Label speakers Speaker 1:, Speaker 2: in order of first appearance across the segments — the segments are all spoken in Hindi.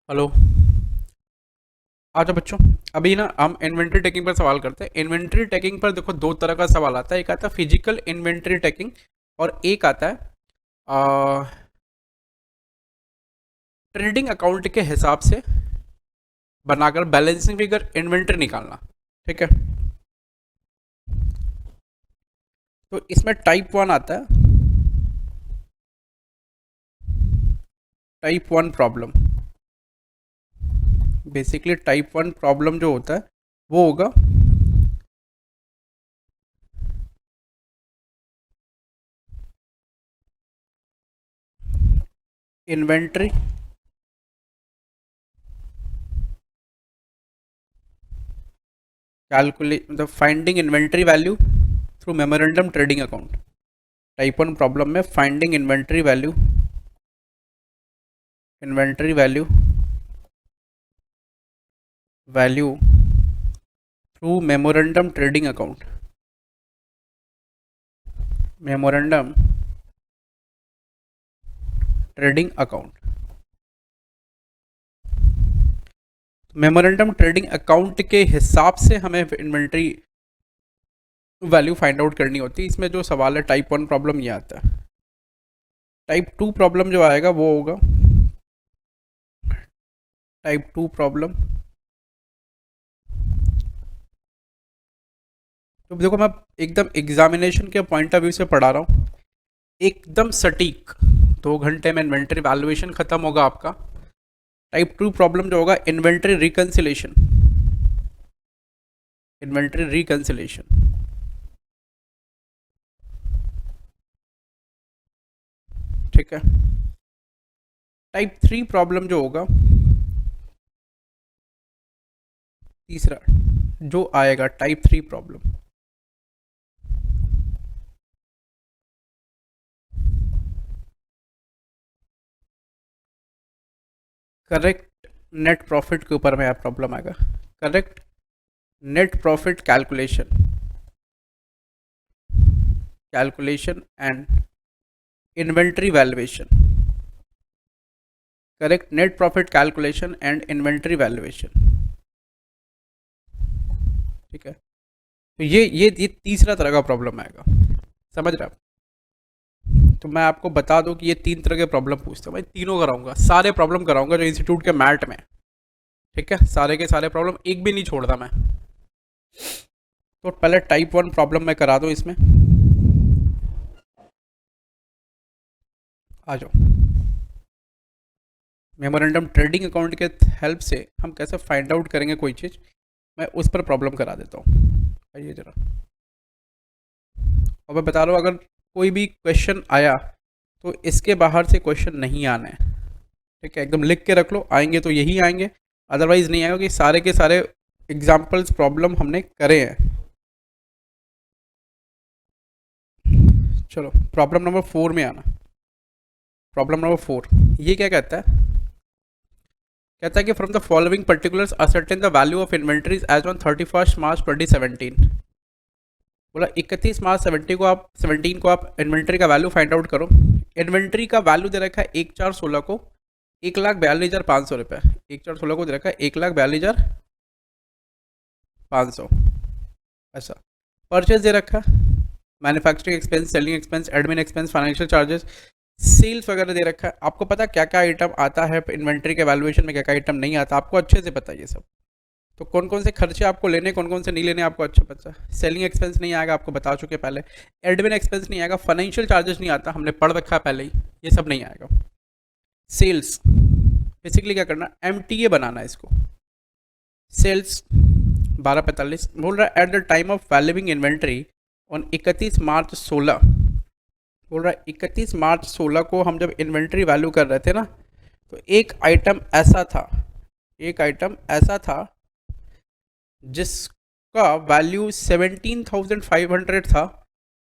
Speaker 1: हेलो। आ जाओ बच्चों। अभी ना हम इन्वेंट्री टेकिंग पर सवाल करते हैं। इन्वेंट्री टेकिंग पर देखो दो तरह का सवाल आता है। एक आता है फिजिकल इन्वेंट्री टेकिंग और एक आता है ट्रेडिंग अकाउंट के हिसाब से बनाकर बैलेंसिंग फिगर इन्वेंट्री निकालना। ठीक है। तो इसमें टाइप वन आता है, type one problem. Basically type one problem जो होता है वो होगा इन्वेंट्री कैलकुलेट मतलब finding inventory value through memorandum trading account. Type one problem में finding inventory value value through memorandum trading account. Memorandum trading account के हिसाब से हमें इन्वेंट्री वैल्यू फाइंड आउट करनी होती है। इसमें जो सवाल है टाइप वन प्रॉब्लम ये आता है। टाइप टू प्रॉब्लम जो आएगा वो होगा टाइप टू प्रॉब्लम। तो देखो मैं एकदम एग्जामिनेशन के पॉइंट ऑफ व्यू से पढ़ा रहा हूँ, एकदम सटीक। 2 घंटे में इन्वेंट्री वैल्यूएशन खत्म होगा आपका। टाइप टू प्रॉब्लम जो होगा इन्वेंट्री रिकंसिलेशन। ठीक है। टाइप थ्री प्रॉब्लम जो होगा, तीसरा जो आएगा type three problem, correct net profit के ऊपर में प्रॉब्लम आएगा। Correct net profit calculation and inventory valuation. Correct net profit calculation and inventory valuation. ठीक है। तो ये तीसरा तरह का प्रॉब्लम आएगा। समझ रहे आप? तो मैं आपको बता दूं कि ये 3 तरह के प्रॉब्लम पूछते हैं। मैं तीनों कराऊंगा, सारे प्रॉब्लम कराऊंगा जो इंस्टीट्यूट के मैट में। ठीक है। सारे के सारे प्रॉब्लम एक भी नहीं छोड़ता मैं। तो पहले टाइप वन प्रॉब्लम मैं करा दूं इसमें। आ जाओ। मेमोरेंडम ट्रेडिंग अकाउंट के हेल्प से हम कैसे फाइंड आउट करेंगे कोई चीज़, मैं उस पर प्रॉब्लम करा देता हूँ। आइए जरा। और मैं बता रहा हूँ अगर कोई भी क्वेश्चन आया तो इसके बाहर से क्वेश्चन नहीं आना है। ठीक है। एकदम लिख के रख लो, आएंगे तो यही आएंगे, अदरवाइज नहीं आएगा। कि सारे के सारे एग्जाम्पल्स प्रॉब्लम हमने करे हैं। चलो प्रॉब्लम नंबर 4 में आना। प्रॉब्लम नंबर 4 ये क्या कहता है? कहता है कि from the following particulars ascertain the value of inventories as on 31 March 2017। बोला 31 मार्च 17 को आप इन्वेंट्री का वैल्यू फाइंड आउट करो। इन्वेंट्री का वैल्यू दे रखा है 1/4/16 को 1,42,500 रुपये। 1/4/16 को दे रखा है 1,42,500। ऐसा परचेज दे रखा है, manufacturing expense, selling expense, admin expense, financial charges, sales वगैरह दे रखा है। आपको पता क्या क्या आइटम आता है इन्वेंट्री के वैल्यूएशन में, क्या क्या आइटम नहीं आता, आपको अच्छे से पता है ये सब। तो कौन कौन से खर्चे आपको लेने, कौन कौन से नहीं लेने, आपको अच्छा पता है। सेलिंग एक्सपेंस नहीं आएगा, आपको बता चुके पहले। एडमिन एक्सपेंस नहीं आएगा, फाइनेंशियल चार्जेस नहीं आता, हमने पढ़ रखा है पहले ही, ये सब नहीं आएगा। सेल्स बेसिकली क्या करना, MTA बनाना है इसको। सेल्स 1245 बोल रहा है eight the time of valuing inventory on 31 मार्च 16। बोल रहा है 31 मार्च 16 को हम जब इन्वेंट्री वैल्यू कर रहे थे ना, तो एक आइटम ऐसा था जिसका वैल्यू 17,500 था,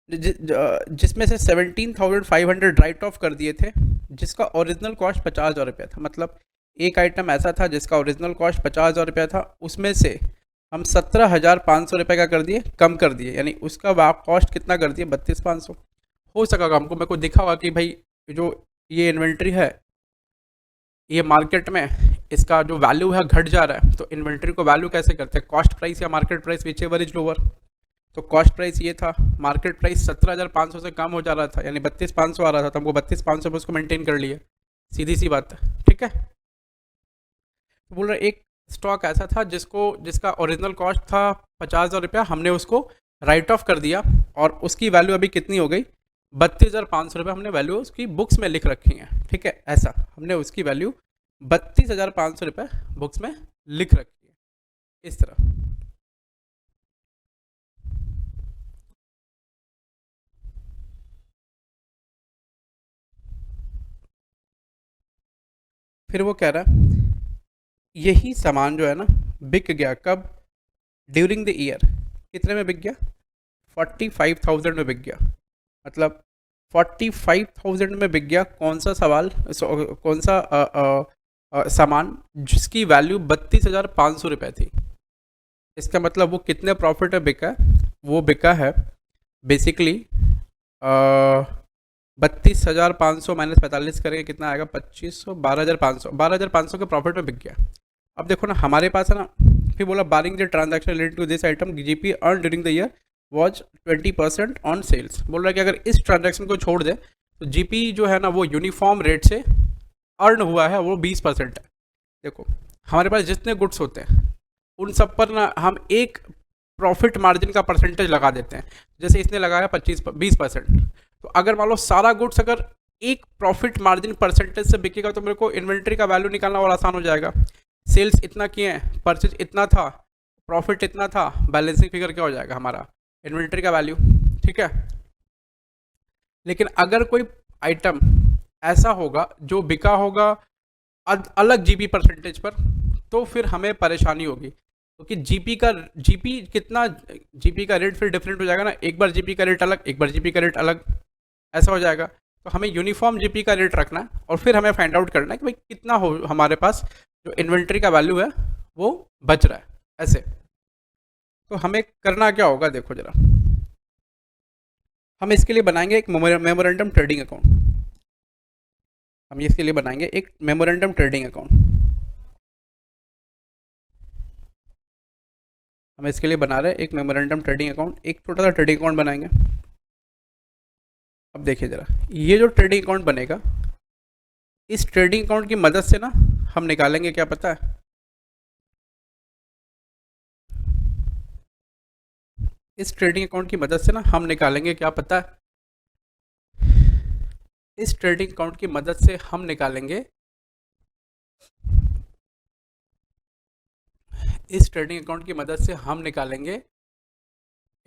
Speaker 1: जिसमें से 17,500 राइट ऑफ कर दिए थे, जिसका ओरिजिनल कॉस्ट 50,000 रुपया था। मतलब एक आइटम ऐसा था जिसका ओरिजिनल कॉस्ट 50,000 रुपया था, उसमें से हम 17,500 रुपये का कर दिए, कम कर दिए, यानी उसका कॉस्ट कितना कर दिए, 32,500। हो सका हमको, मेरे को दिखा होगा कि भाई जो ये इन्वेंट्री है ये मार्केट में इसका जो वैल्यू है घट जा रहा है, तो इन्वेंट्री को वैल्यू कैसे करते हैं, कॉस्ट प्राइस या market price, which ever is lower. तो कॉस्ट प्राइस ये था, मार्केट प्राइस 17,500 से कम हो जा रहा था, यानी 32,500 आ रहा था, तो हमको 32,500 पर उसको मेंटेन कर लिया, सीधी सी बात है, ठीक है। तो बोल रहे एक स्टॉक ऐसा था जिसका ओरिजिनल कॉस्ट था 50,000 रुपया, हमने उसको राइट ऑफ कर दिया और उसकी वैल्यू अभी कितनी हो गई, 32,500 रुपये हमने वैल्यू उसकी बुक्स में लिख रखी है, ठीक है। ऐसा हमने उसकी वैल्यू 32,500 रुपये बुक्स में लिख रखी है, इस तरह। फिर वो कह रहा है यही सामान जो है ना बिक गया, कब, ड्यूरिंग द ईयर, कितने में बिक गया, 45,000 में बिक गया। मतलब 45,000 में बिक गया, कौन सा सवाल, कौन सा सामान जिसकी वैल्यू 32,500 रुपये थी। इसका मतलब वो कितने प्रॉफिट में बिका है, वो बिका है बेसिकली 32,500 माइनस 45 करेंगे कितना आएगा, 2,500, 12,500 के प्रॉफिट में बिक गया। अब देखो ना हमारे पास है ना, फिर बोला barring the transaction related to this item GP earn during the year was 20% on sales. बोल रहा है कि अगर इस ट्रांजैक्शन को छोड़ दे तो जीपी जो है ना वो यूनिफॉर्म रेट से अर्न हुआ है वो 20% है। देखो हमारे पास जितने गुड्स होते हैं उन सब पर ना हम एक प्रॉफिट मार्जिन का परसेंटेज लगा देते हैं, जैसे इसने लगाया 20%। तो अगर मान लो सारा गुड्स अगर एक प्रॉफिट मार्जिन परसेंटेज से बिकेगा तो मेरे को इन्वेंट्री का वैल्यू निकालना और आसान हो जाएगा। सेल्स इतना किए हैं, परचेज इतना था, प्रॉफिट इतना था, बैलेंसिंग फिगर क्या हो जाएगा हमारा, इन्वेंट्री का वैल्यू, ठीक है। लेकिन अगर कोई आइटम ऐसा होगा जो बिका होगा अलग जीपी परसेंटेज पर, तो फिर हमें परेशानी होगी, क्योंकि जीपी का रेट फिर डिफरेंट हो जाएगा ना, एक बार जीपी का रेट अलग, एक बार जीपी का रेट अलग, ऐसा हो जाएगा। तो हमें यूनिफॉर्म जीपी का रेट रखना है और फिर हमें फाइंड आउट करना है कि भाई कितना हो हमारे पास जो इन्वेंट्री का वैल्यू है वो बच रहा है, ऐसे। तो हमें करना क्या होगा, देखो जरा, हम इसके लिए बनाएंगे एक मेमोरेंडम ट्रेडिंग अकाउंट। हम इसके लिए बनाएंगे एक मेमोरेंडम ट्रेडिंग अकाउंट। हम इसके लिए बना रहे हैं एक मेमोरेंडम ट्रेडिंग अकाउंट, एक छोटा सा ट्रेडिंग अकाउंट बनाएंगे। अब देखिए ज़रा, ये जो ट्रेडिंग अकाउंट बनेगा, इस ट्रेडिंग अकाउंट की मदद से ना हम निकालेंगे, क्या पता है, इस ट्रेडिंग अकाउंट की मदद से ना हम निकालेंगे, क्या पता है, इस ट्रेडिंग अकाउंट की मदद से हम निकालेंगे, इस ट्रेडिंग अकाउंट की मदद से हम निकालेंगे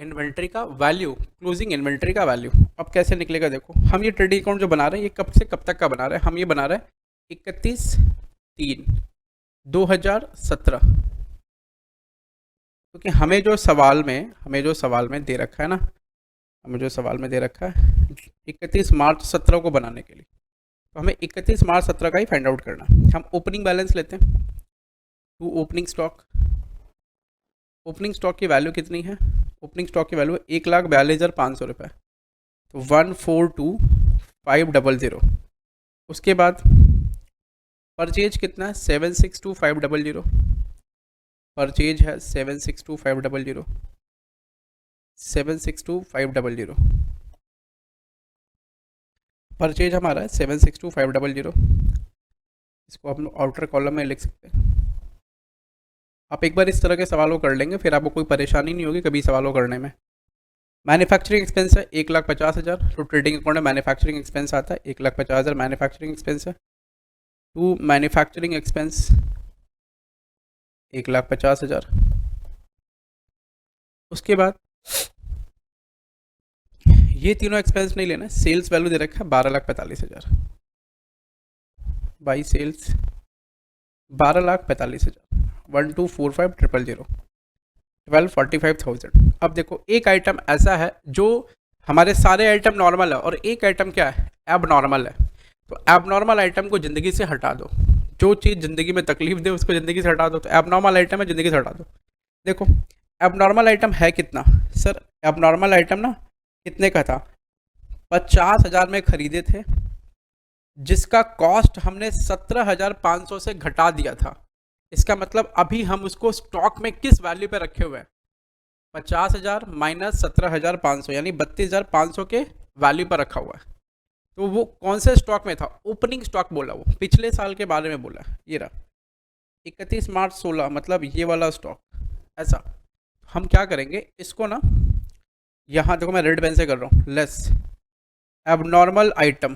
Speaker 1: इन्वेंट्री का वैल्यू, क्लोजिंग इन्वेंट्री का वैल्यू। अब कैसे निकलेगा, देखो हम ये ट्रेडिंग अकाउंट जो बना रहे हैं ये कब से कब तक का बना रहे हैं, हम ये बना रहे हैं 31/3/2017, क्योंकि हमें जो सवाल में दे रखा है ना, हमें जो सवाल में दे रखा है 31 मार्च 17 को बनाने के लिए, तो हमें 31 मार्च 17 का ही फाइंड आउट करना। हम ओपनिंग बैलेंस लेते हैं, to opening stock, opening stock की वैल्यू कितनी है, ओपनिंग स्टॉक की वैल्यू 1,42,500 रुपये, तो 142,500। उसके बाद परचेज कितना है, 762,500, परचेज है 762,500, 762,500, परचेज हमारा है 762,500। इसको हम आउटर कॉलम में लिख सकते हैं। आप एक बार इस तरह के सवालों कर लेंगे फिर आपको कोई परेशानी नहीं होगी कभी सवालों करने में। मैन्युफैक्चरिंग एक्सपेंस है 1,50,000, तो ट्रेडिंग अकाउंट में मैन्युफैक्चरिंग एक्सपेंस आता है 1,50,000 मैन्युफैक्चरिंग एक्सपेंस है, टू मैन्युफैक्चरिंग एक्सपेंस 1,50,000। उसके बाद ये तीनों एक्सपेंस नहीं लेना, सेल्स वैल्यू दे रखा है 12,45,000, बाई सेल्स 12,45,000, 1245,000, 12,45,000। अब देखो एक आइटम ऐसा है जो हमारे सारे आइटम नॉर्मल है और एक आइटम क्या है, एब नॉर्मल है। तो एब नॉर्मल आइटम को ज़िंदगी से हटा दो, जो चीज़ ज़िंदगी में तकलीफ दे उसको ज़िंदगी से हटा दो, तो एब नॉर्मल आइटम है ज़िंदगी से हटा दो। देखो एब नॉर्मल आइटम है कितना, सर एब नॉर्मल आइटम ना कितने का था, 50,000 में ख़रीदे थे, जिसका कॉस्ट हमने 17,500 से घटा दिया था। इसका मतलब अभी हम उसको स्टॉक में किस वैल्यू पे रखे हुए हैं, 50,000 माइनस 17,500 यानी 32,500 के वैल्यू पर रखा हुआ है। तो वो कौन से स्टॉक में था, ओपनिंग स्टॉक बोला, वो पिछले साल के बारे में बोला, ये रहा 31 मार्च 16, मतलब ये वाला स्टॉक। ऐसा हम क्या करेंगे इसको ना, यहाँ देखो मैं रेड पेन से कर रहा हूँ, लेस एबनॉर्मल आइटम,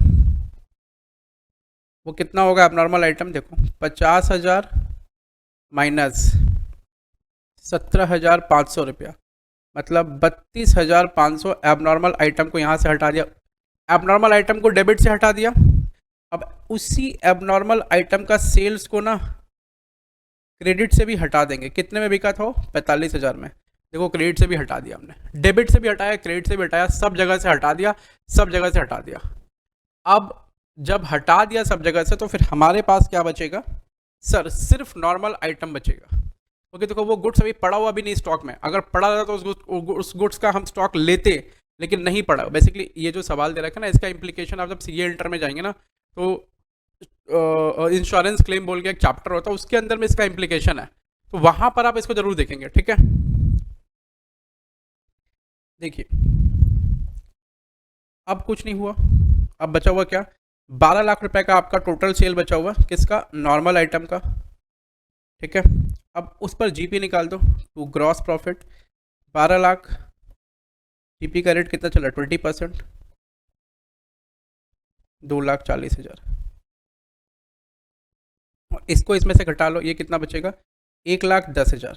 Speaker 1: वो कितना होगा एबनॉर्मल आइटम, देखो 50,000 माइनस 17,500 रुपया, मतलब 32,500 एबनॉर्मल आइटम को यहाँ से हटा दिया, एबनॉर्मल आइटम को डेबिट से हटा दिया। अब उसी एबनॉर्मल आइटम का सेल्स को ना क्रेडिट से भी हटा देंगे, कितने में बिका था वो, 45,000 में। देखो क्रेडिट से भी हटा दिया हमने, डेबिट से भी हटाया, क्रेडिट से भी हटाया, सब जगह से हटा दिया, सब जगह से हटा दिया। अब जब हटा दिया सब जगह से तो फिर हमारे पास क्या बचेगा सर, सिर्फ नॉर्मल आइटम बचेगा। क्योंकि देखो वो गुड्स अभी पड़ा हुआ भी नहीं स्टॉक में, अगर पड़ा रहता तो उस गुड्स का हम स्टॉक लेते, लेकिन नहीं पड़ा। बेसिकली ये जो सवाल दे रखा है ना, इसका इंप्लीकेशन आप जब सीए इंटर में जाएंगे ना, तो इंश्योरेंस क्लेम बोल के एक चैप्टर होता है, उसके अंदर में इसका इंप्लीकेशन है, तो वहां पर आप इसको जरूर देखेंगे, ठीक है। देखिए अब कुछ नहीं हुआ, अब बचा हुआ क्या, 12 लाख रुपए का आपका टोटल सेल बचा हुआ, किसका, नॉर्मल आइटम का, ठीक है। अब उस पर जीपी निकाल दो, to gross profit 12 lakh, GP का रेट कितना चला 20%, 2,40,000, और इसको इसमें से घटा लो, ये कितना बचेगा 1,10,000,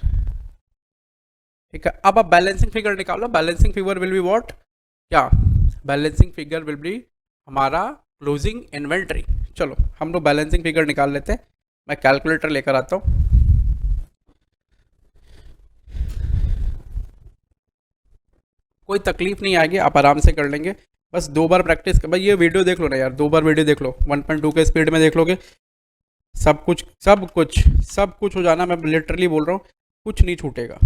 Speaker 1: ठीक है। अब आप बैलेंसिंग फिगर निकालो, balancing figure will be what, क्या, बैलेंसिंग फिगर विल बी हमारा क्लोजिंग इन्वेंट्री। चलो हम लोग बैलेंसिंग फिगर निकाल लेते हैं, मैं कैलकुलेटर लेकर आता हूँ। कोई तकलीफ नहीं आएगी, आप आराम से कर लेंगे, बस 2 बार प्रैक्टिस कर, भाई ये वीडियो देख लो ना यार, 2 बार वीडियो देख लो, 1.2 के स्पीड में देख लोगे, सब कुछ सब कुछ सब कुछ हो जाना, मैं लिटरली बोल रहा हूँ, कुछ नहीं छूटेगा।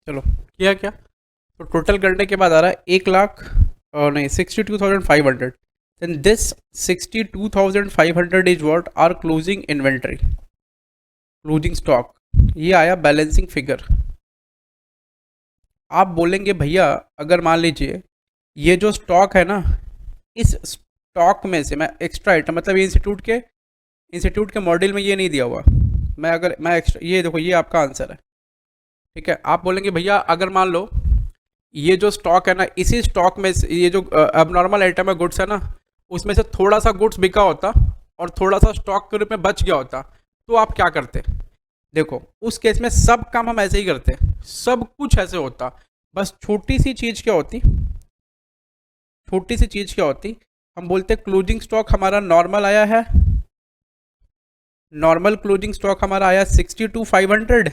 Speaker 1: चलो किया क्या, तो टोटल करने के बाद आ रहा है 1 लाख, और नहीं 62,500, then this 62,500 is what are closing inventory, closing stock, ये आया बैलेंसिंग फिगर। आप बोलेंगे भैया अगर मान लीजिए ये जो स्टॉक है ना, इस स्टॉक में से मैं एक्स्ट्रा आइटम, मतलब ये इंस्टीट्यूट के मॉड्यूल में ये नहीं दिया हुआ, मैं अगर मैं एक्स्ट्रा, ये देखो ये आपका आंसर है, ठीक है। आप बोलेंगे भैया अगर मान लो ये जो स्टॉक है ना, इसी स्टॉक में से ये जो अबनॉर्मल आइटम है, गुड्स है ना, उसमें से थोड़ा सा गुड्स बिका होता और थोड़ा सा स्टॉक के रूप में बच गया होता, तो आप क्या करते, देखो उस केस में सब काम हम ऐसे ही करते, सब कुछ ऐसे होता, बस छोटी सी चीज़ क्या होती, छोटी सी चीज़ क्या होती, हम बोलते क्लोजिंग स्टॉक हमारा नॉर्मल आया है, नॉर्मल क्लोजिंग स्टॉक हमारा आया 62,500,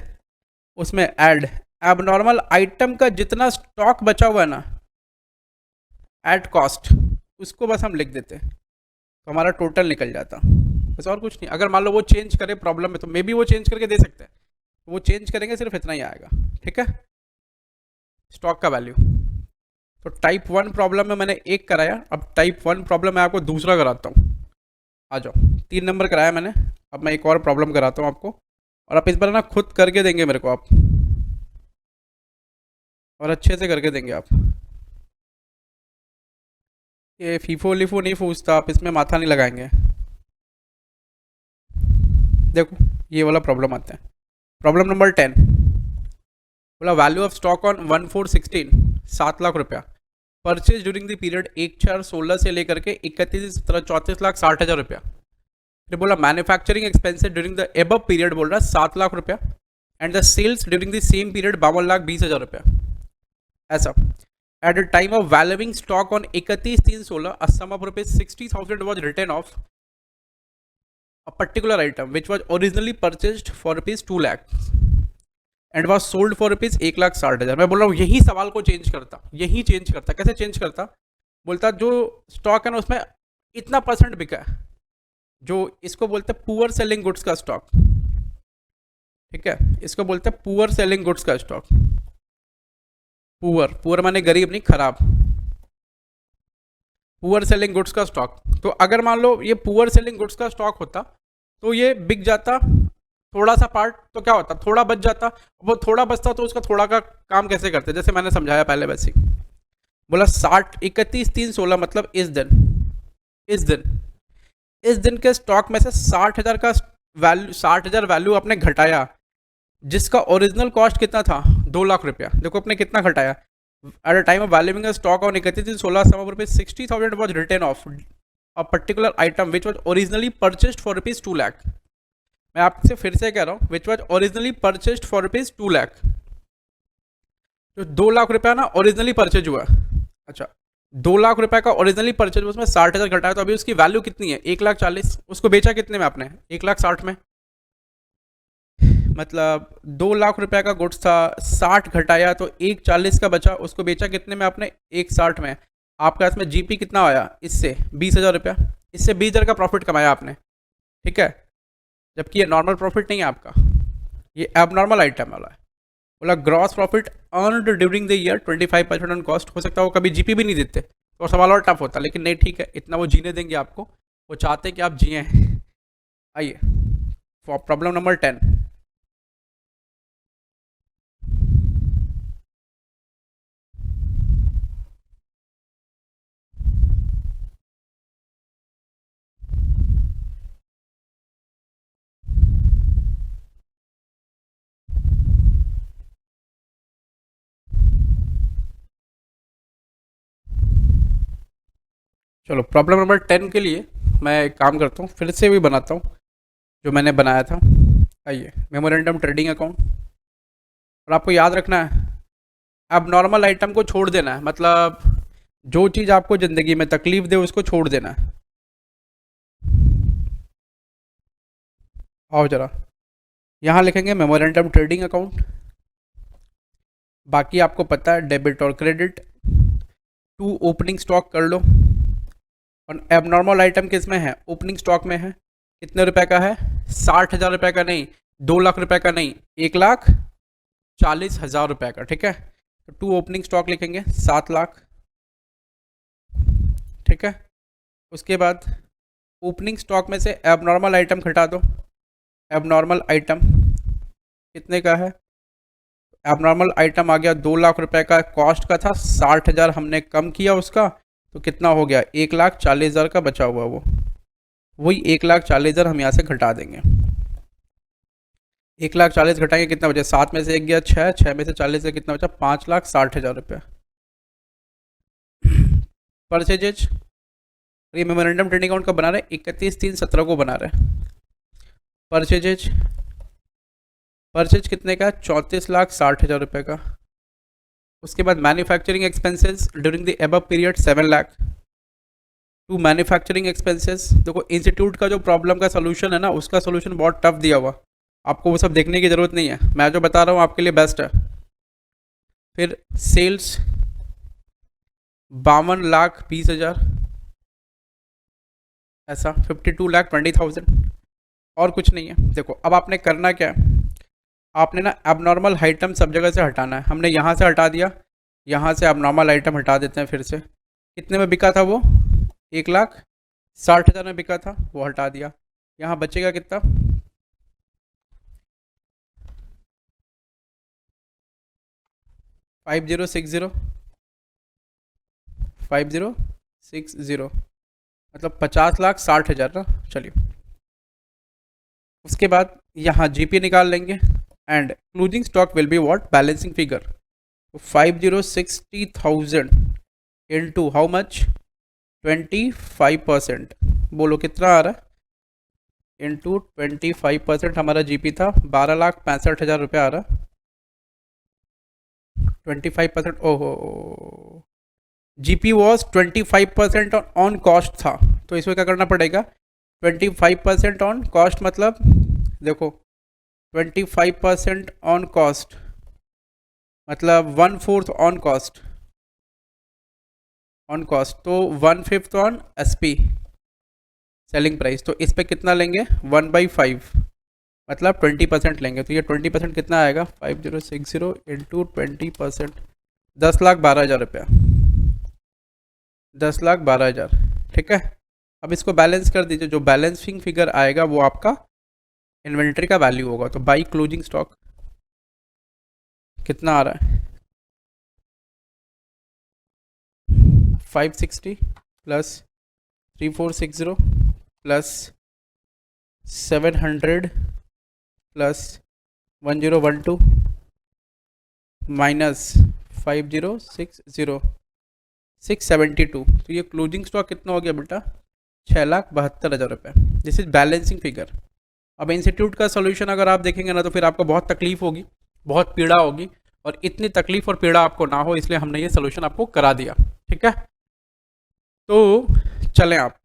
Speaker 1: उसमें ऐड एबनॉर्मल आइटम का जितना स्टॉक बचा हुआ है ना एट कॉस्ट, उसको बस हम लिख देते, तो हमारा टोटल निकल जाता, बस और कुछ नहीं। अगर मान लो वो चेंज करे प्रॉब्लम में, तो मे बी वो चेंज करके दे सकते हैं, वो चेंज करेंगे सिर्फ इतना ही आएगा, ठीक है, स्टॉक का वैल्यू। तो टाइप 1 प्रॉब्लम में मैंने एक कराया, अब टाइप 1 प्रॉब्लम मैं आपको दूसरा कराता हूँ, आ जाओ, 3 नंबर कराया मैंने, अब मैं एक और प्रॉब्लम कराता हूँ आपको, और आप इस बार ना खुद करके देंगे मेरे को आप, और अच्छे से करके देंगे आप। ये फीफो लिफो नहीं पूछता, आप इसमें माथा नहीं लगाएंगे। देखो ये वाला प्रॉब्लम आता है। प्रॉब्लम नंबर 10 बोला value of stock on 1416, 7 lakh रुपया परचेज ड्यूरिंग द पीरियड 1/4/16 से लेकर के 31/17/34 लाख 60 हज़ार रुपया। फिर बोला manufacturing expenses during the above period बोल रहा है 7 लाख रुपया and the sales during the same period 52,20,000 रुपया। ऐसा at the time of valuing stock on 31/3/16 a sum of ₹60,000 was return of a particular item which was originally purchased for ₹2 lakh and was sold for ₹1,60,000। मैं बोल रहा हूँ यही सवाल को चेंज करता, यही चेंज करता। कैसे चेंज करता? बोलता जो स्टॉक है ना उसमें इतना परसेंट बिका है, जो इसको बोलते हैं पुअर सेलिंग गुड्स का स्टॉक, ठीक है, इसको बोलते हैं पुअर सेलिंग गुड्स का स्टॉक। पुअर, पुअर माने गरीब नहीं, खराब, पुअर सेलिंग गुड्स का स्टॉक। तो अगर मान लो ये पुअर सेलिंग गुड्स का स्टॉक होता तो ये बिक जाता थोड़ा सा पार्ट, तो क्या होता, थोड़ा बच जाता। वो थोड़ा बचता तो उसका थोड़ा का काम कैसे करते, जैसे मैंने समझाया पहले वैसे ही। बोला 31/3/16 मतलब इस दिन, इस दिन, इस दिन के स्टॉक में से 60,000 का वैल्यू, 60,000 वैल्यू आपने घटाया, जिसका ओरिजिनल कॉस्ट कितना था, 2 लाख रुपया। देखो अपने कितना घटाया। At a time of valuing stock on 31/16 sum of ₹60,000 was return of a particular item which was originally purchased for ₹2 lakh. मैं आपसे फिर से कह रहा हूँ which was originally purchased for ₹2 lakh. जो 2 लाख रुपया ना ओरिजिनली परचेज हुआ, अच्छा 2 लाख रुपए का ओरिजिनली परचेज, उसमें 60,000 घटाया, तो अभी उसकी वैल्यू कितनी है, 1,40,000। उसको बेचा कितने में आपने, 1,60,000 में। मतलब 2 लाख रुपए का गुड्स था, 60 घटाया तो 1,40,000 का बचा, उसको बेचा कितने में आपने, 1,60,000 में। आपका इसमें जीपी कितना आया, इससे 20,000 रुपया, इससे 20,000 का प्रॉफिट कमाया आपने, ठीक है। जबकि ये नॉर्मल प्रॉफिट नहीं है आपका, ये एबनॉर्मल आइटम वाला है। बोला gross profit earned during the year 25% on cost. हो सकता है वो कभी जीपी भी नहीं देते तो सवाल और टफ होता, लेकिन नहीं ठीक है, इतना वो जीने देंगे आपको, वो चाहते हैं कि आप जिए। आइए प्रॉब्लम नंबर 10। चलो प्रॉब्लम नंबर 10 के लिए मैं एक काम करता हूँ, फिर से भी बनाता हूँ जो मैंने बनाया था। आइए मेमोरेंडम ट्रेडिंग अकाउंट, और आपको याद रखना है अब नॉर्मल आइटम को छोड़ देना है, मतलब जो चीज़ आपको ज़िंदगी में तकलीफ दे उसको छोड़ देना है। आओ जरा, यहाँ लिखेंगे मेमोरेंडम ट्रेडिंग अकाउंट। बाकी आपको पता है डेबिट और क्रेडिट, टू ओपनिंग स्टॉक कर लो। और एबनॉर्मल आइटम किस में है, ओपनिंग स्टॉक में है। कितने रुपए का है, 60,000 रुपये का नहीं, 2 लाख रुपए का नहीं, 1,40,000 रुपये का, ठीक है। तो टू ओपनिंग स्टॉक लिखेंगे 7 लाख, ठीक है। उसके बाद ओपनिंग स्टॉक में से एबनॉर्मल आइटम घटा दो। एबनॉर्मल आइटम कितने का है, एबनॉर्मल आइटम आ गया 2 लाख रुपए का, कॉस्ट का था 60,000, हमने कम किया उसका, तो कितना हो गया, 1,40,000 का बचा हुआ, वो वही 1,40,000 हम यहाँ से घटा देंगे। 1,40,000 घटाएंगे कितना बचा, 7 में से 1 गया 6, 6 में से 40 से कितना बचा, 5,60,000 रुपया। परचेजेज, ये मेमोरेंडम ट्रेडिंग अकाउंट कब बना रहे, 31/3/17 को बना रहे। परचेजेज, परचेज कितने का, 34,60,000 रुपये का। उसके बाद manufacturing expenses during the above period 7 lakh. To manufacturing expenses, देखो इंस्टीट्यूट का जो प्रॉब्लम का सोल्यूशन है ना, उसका सोल्यूशन बहुत टफ दिया हुआ, आपको वो सब देखने की ज़रूरत नहीं है, मैं जो बता रहा हूँ आपके लिए बेस्ट है। फिर सेल्स 52,20,000, ऐसा 52,20,000, और कुछ नहीं है। देखो अब आपने करना क्या है, आपने ना एबनॉर्मल आइटम सब जगह से हटाना है। हमने यहाँ से हटा दिया, यहाँ से एबनॉर्मल आइटम हटा देते हैं फिर से। कितने में बिका था वो, 1,60,000 में बिका था, वो हटा दिया। यहाँ बचेगा कितना, 5060, 5060 60 मतलब 50,60,000 ना। चलिए उसके बाद यहाँ जीपी निकाल लेंगे and closing stock will be what, balancing figure. तो 50,60,000 इनटू हाउ मच, 25%। बोलो कितना आ रहा है, इंटू 25% हमारा जीपी था, 12,65,000 रुपये आ रहा। 25%, ओहो, जीपी वॉज 25% ऑन कॉस्ट था, तो इसमें क्या करना पड़ेगा, 25% ऑन कॉस्ट मतलब देखो 25% ऑन कॉस्ट मतलब 1/4 ऑन कॉस्ट, तो 1/5 ऑन एसपी सेलिंग प्राइस। तो इस पे कितना लेंगे, 1/5 मतलब 20% लेंगे। तो ये 20% कितना आएगा, 5060 इंटू 20%, 10,12,000 रुपया, 10,12,000। ठीक है, अब इसको बैलेंस कर दीजिए, जो बैलेंसिंग फिगर आएगा वो आपका इन्वेंट्री का वैल्यू होगा। तो बाई क्लोजिंग स्टॉक कितना आ रहा है, 560 प्लस 3460 प्लस 700 प्लस 1012 माइनस 5060 672। तो ये क्लोजिंग स्टॉक कितना हो गया बेटा, 6,72,000 रुपये। This is balancing figure. अब इंस्टीट्यूट का सोल्यूशन अगर आप देखेंगे ना तो फिर आपको बहुत तकलीफ होगी, बहुत पीड़ा होगी, और इतनी तकलीफ और पीड़ा आपको ना हो इसलिए हमने ये सोल्यूशन आपको करा दिया। ठीक है, तो चलें आप